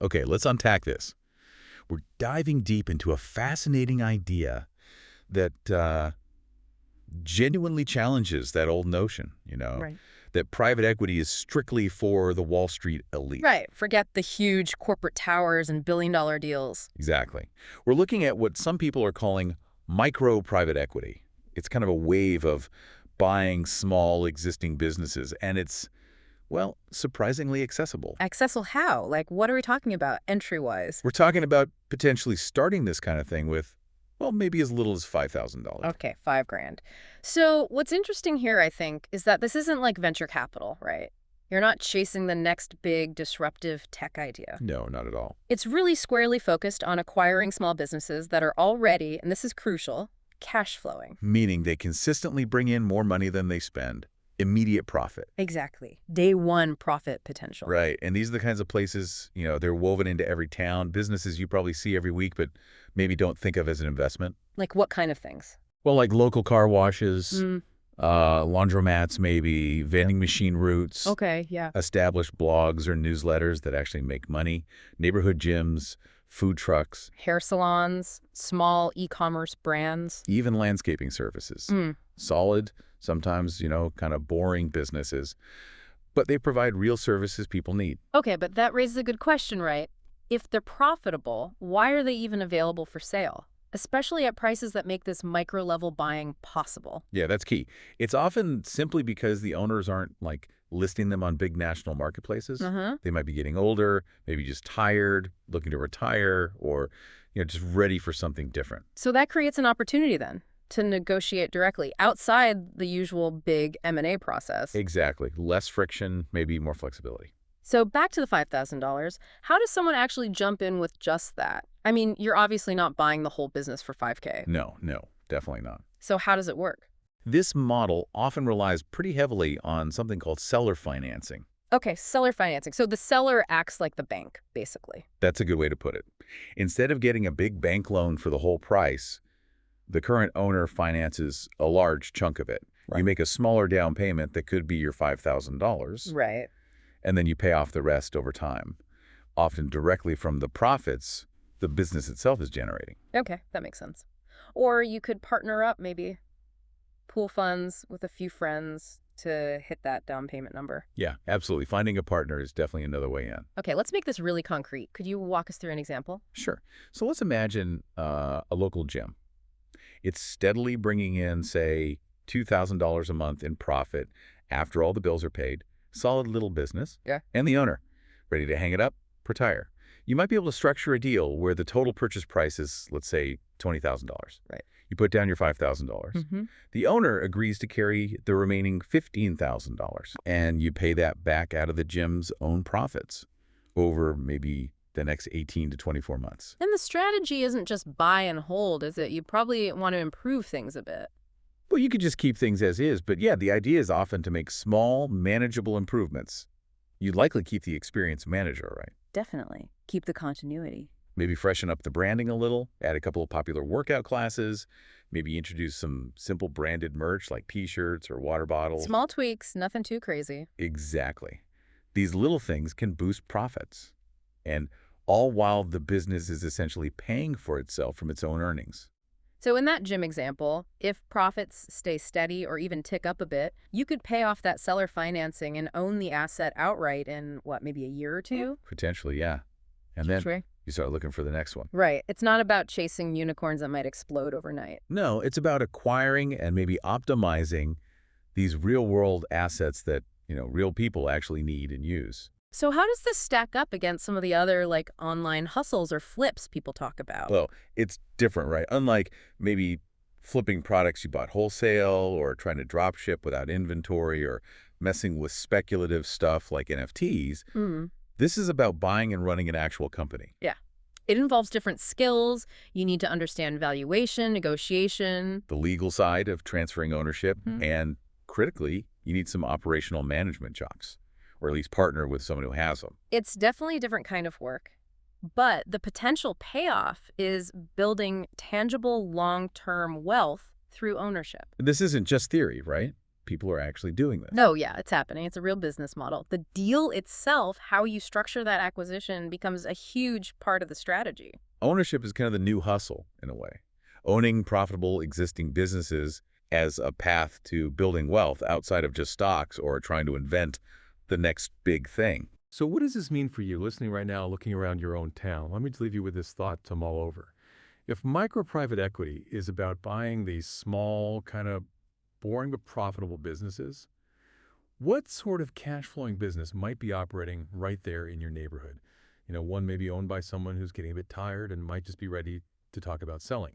Okay, let's unpack this. We're diving deep into a fascinating idea that genuinely challenges that old notion, Right. that private equity is strictly for the Wall Street elite. Right. Forget the huge corporate towers and billion-dollar deals. Exactly. We're looking at what some people are calling micro private equity. It's kind of a wave of buying small existing businesses, and it's, well, surprisingly accessible. Accessible how? Like, what are we talking about entry-wise? We're talking about potentially starting this kind of thing with, well, maybe as little as $5,000. Okay, $5,000. So what's interesting here, I think, is that this isn't like venture capital, right? You're not chasing the next big disruptive tech idea. No, not at all. It's really squarely focused on acquiring small businesses that are already, and this is crucial, cash flowing. Meaning they consistently bring in more money than they spend. Immediate profit. Exactly. Day one profit potential. Right. And these are the kinds of places, they're woven into every town, businesses you probably see every week, but maybe don't think of as an investment. Like what kind of things? Well, like local car washes, laundromats maybe, vending machine routes. Okay, yeah. Established blogs or newsletters that actually make money, neighborhood gyms, food trucks. Hair salons, small e-commerce brands. Even landscaping services. Solid, sometimes, kind of boring businesses. But they provide real services people need. Okay, but that raises a good question, right? If they're profitable, why are they even available for sale? Especially at prices that make this micro-level buying possible. Yeah, that's key. It's often simply because the owners aren't, listing them on big national marketplaces. They might be getting older, maybe just tired, looking to retire, or, just ready for something different. So that creates an opportunity then to negotiate directly outside the usual big M&A process. Exactly. Less friction, maybe more flexibility. So back to the $5,000, how does someone actually jump in with just that? I mean, you're obviously not buying the whole business for $5,000. No, definitely not. So how does it work? This model often relies pretty heavily on something called seller financing. Okay, seller financing. So the seller acts like the bank, basically. That's a good way to put it. Instead of getting a big bank loan for the whole price, the current owner finances a large chunk of it. Right. You make a smaller down payment that could be your $5,000. Right. And then you pay off the rest over time, often directly from the profits the business itself is generating. Okay, that makes sense. Or you could partner up, maybe pool funds with a few friends to hit that down payment number. Yeah, absolutely. Finding a partner is definitely another way in. Okay, let's make this really concrete. Could you walk us through an example? Sure. So let's imagine a local gym. It's steadily bringing in, say, $2,000 a month in profit after all the bills are paid. Solid little business. Yeah. And the owner, ready to hang it up, retire. You might be able to structure a deal where the total purchase price is, let's say, $20,000. Right. You put down your $5,000. The owner agrees to carry the remaining $15,000, and you pay that back out of the gym's own profits over maybe the next 18 to 24 months. And the strategy isn't just buy and hold, is it? You probably want to improve things a bit. Well, you could just keep things as is, but yeah, the idea is often to make small, manageable improvements. You'd likely keep the experienced manager, right? Definitely. Keep the continuity. Maybe freshen up the branding a little, add a couple of popular workout classes, maybe introduce some simple branded merch like T-shirts or water bottles. Small tweaks, nothing too crazy. Exactly. These little things can boost profits, and all while the business is essentially paying for itself from its own earnings. So in that gym example, if profits stay steady or even tick up a bit, you could pay off that seller financing and own the asset outright in, what, maybe a year or two? Potentially, yeah. And then Sure. you start looking for the next one. Right. It's not about chasing unicorns that might explode overnight. No, it's about acquiring and maybe optimizing these real-world assets that, real people actually need and use. So how does this stack up against some of the other, online hustles or flips people talk about? Well, it's different, right? Unlike maybe flipping products you bought wholesale or trying to drop ship without inventory or messing with speculative stuff like NFTs, this is about buying and running an actual company. Yeah. It involves different skills. You need to understand valuation, negotiation. The legal side of transferring ownership, and critically, you need some operational management chops, or at least partner with someone who has them. It's definitely a different kind of work. But the potential payoff is building tangible long-term wealth through ownership. This isn't just theory, right? people are actually doing this. No, yeah, it's happening. It's a real business model. The deal itself, how you structure that acquisition, becomes a huge part of the strategy. Ownership is kind of the new hustle, in a way. Owning profitable existing businesses as a path to building wealth outside of just stocks or trying to invent the next big thing. So what does this mean for you listening right now, looking around your own town? Let me just leave you with this thought to mull over. If micro-private equity is about buying these small, kind of boring but profitable businesses, what sort of cash-flowing business might be operating right there in your neighborhood? One may be owned by someone who's getting a bit tired and might just be ready to talk about selling.